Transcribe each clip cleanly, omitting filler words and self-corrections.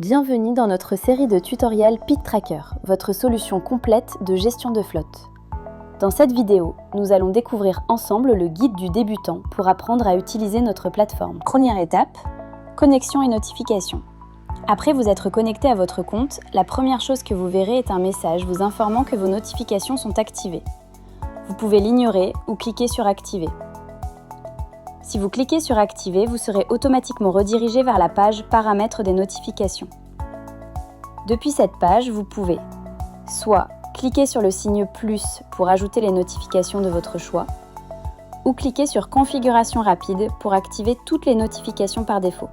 Bienvenue dans notre série de tutoriels PitTracker, votre solution complète de gestion de flotte. Dans cette vidéo, nous allons découvrir ensemble le guide du débutant pour apprendre à utiliser notre plateforme. Première étape, connexion et notification. Après vous être connecté à votre compte, la première chose que vous verrez est un message vous informant que vos notifications sont activées. Vous pouvez l'ignorer ou cliquer sur Activer. Si vous cliquez sur Activer, vous serez automatiquement redirigé vers la page Paramètres des notifications. Depuis cette page, vous pouvez soit cliquer sur le signe plus pour ajouter les notifications de votre choix, ou cliquer sur Configuration rapide pour activer toutes les notifications par défaut.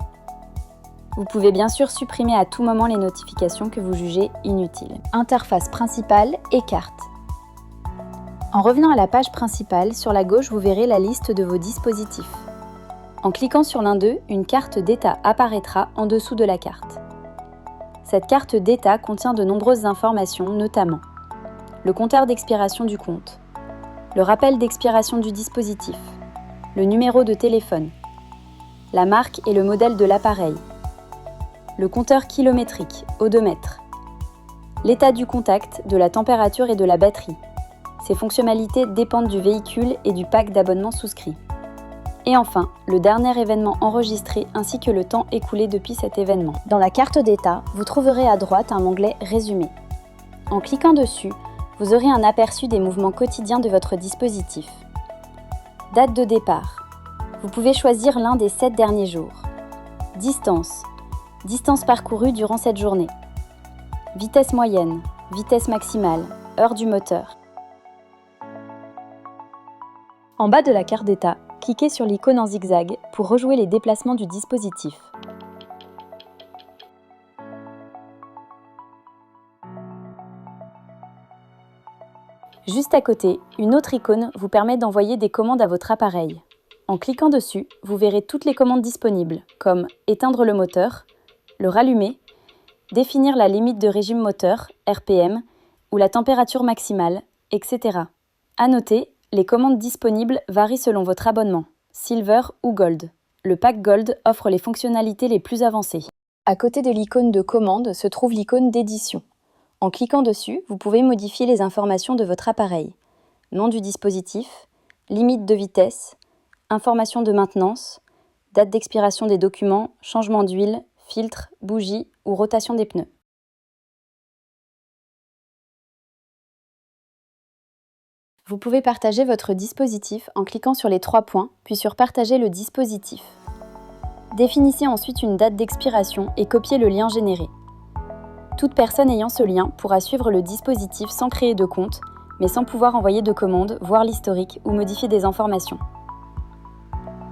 Vous pouvez bien sûr supprimer à tout moment les notifications que vous jugez inutiles. Interface principale et carte. En revenant à la page principale, sur la gauche, vous verrez la liste de vos dispositifs. En cliquant sur l'un d'eux, une carte d'état apparaîtra en dessous de la carte. Cette carte d'état contient de nombreuses informations, notamment le compteur d'expiration du compte, le rappel d'expiration du dispositif, le numéro de téléphone, la marque et le modèle de l'appareil, le compteur kilométrique, odomètre, l'état du contact, de la température et de la batterie. Ces fonctionnalités dépendent du véhicule et du pack d'abonnement souscrit. Et enfin, le dernier événement enregistré ainsi que le temps écoulé depuis cet événement. Dans la carte d'état, vous trouverez à droite un onglet Résumé. En cliquant dessus, vous aurez un aperçu des mouvements quotidiens de votre dispositif. Date de départ. Vous pouvez choisir l'un des 7 derniers jours. Distance. Distance parcourue durant cette journée. Vitesse moyenne. Vitesse maximale. Heure du moteur. En bas de la carte d'état, cliquez sur l'icône en zigzag pour rejouer les déplacements du dispositif. Juste à côté, une autre icône vous permet d'envoyer des commandes à votre appareil. En cliquant dessus, vous verrez toutes les commandes disponibles, comme éteindre le moteur, le rallumer, définir la limite de régime moteur, RPM, ou la température maximale, etc. À noter, les commandes disponibles varient selon votre abonnement, Silver ou Gold. Le pack Gold offre les fonctionnalités les plus avancées. À côté de l'icône de commande se trouve l'icône d'édition. En cliquant dessus, vous pouvez modifier les informations de votre appareil. Nom du dispositif, limite de vitesse, information de maintenance, date d'expiration des documents, changement d'huile, filtre, bougie ou rotation des pneus. Vous pouvez partager votre dispositif en cliquant sur les 3 points, puis sur Partager le dispositif. Définissez ensuite une date d'expiration et copiez le lien généré. Toute personne ayant ce lien pourra suivre le dispositif sans créer de compte, mais sans pouvoir envoyer de commande, voir l'historique ou modifier des informations.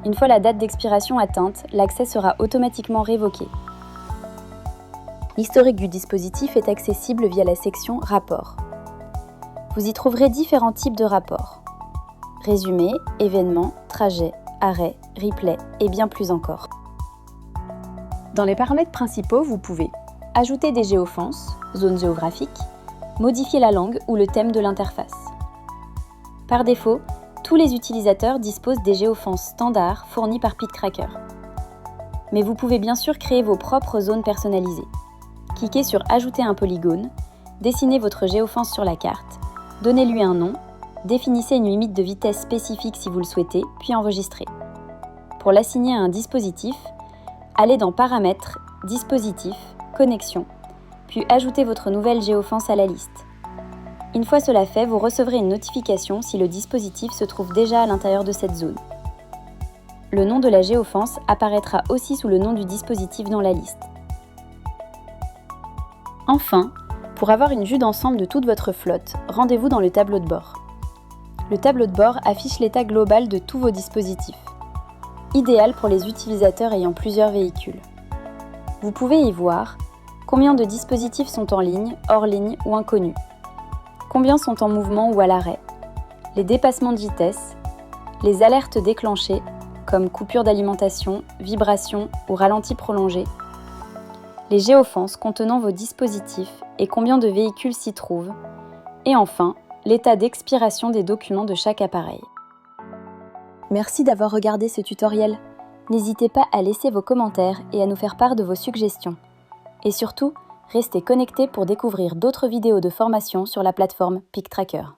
Une fois la date d'expiration atteinte, l'accès sera automatiquement révoqué. L'historique du dispositif est accessible via la section Rapports. Vous y trouverez différents types de rapports. Résumé, événements, trajets, arrêts, replay et bien plus encore. Dans les paramètres principaux, vous pouvez ajouter des géofenses, zones géographiques, modifier la langue ou le thème de l'interface. Par défaut, tous les utilisateurs disposent des géofenses standards fournies par PitTracker. Mais vous pouvez bien sûr créer vos propres zones personnalisées. Cliquez sur Ajouter un polygone, dessinez votre géofense sur la carte, donnez-lui un nom, définissez une limite de vitesse spécifique si vous le souhaitez, puis enregistrez. Pour l'assigner à un dispositif, allez dans Paramètres, Dispositif, Connexion, puis ajoutez votre nouvelle géofense à la liste. Une fois cela fait, vous recevrez une notification si le dispositif se trouve déjà à l'intérieur de cette zone. Le nom de la géofense apparaîtra aussi sous le nom du dispositif dans la liste. Enfin, pour avoir une vue d'ensemble de toute votre flotte, rendez-vous dans le tableau de bord. Le tableau de bord affiche l'état global de tous vos dispositifs, idéal pour les utilisateurs ayant plusieurs véhicules. Vous pouvez y voir combien de dispositifs sont en ligne, hors ligne ou inconnus, combien sont en mouvement ou à l'arrêt, les dépassements de vitesse, les alertes déclenchées comme coupure d'alimentation, vibration ou ralenti prolongé, les géofenses contenant vos dispositifs et combien de véhicules s'y trouvent, et enfin, l'état d'expiration des documents de chaque appareil. Merci d'avoir regardé ce tutoriel. N'hésitez pas à laisser vos commentaires et à nous faire part de vos suggestions. Et surtout, restez connectés pour découvrir d'autres vidéos de formation sur la plateforme PicTracker.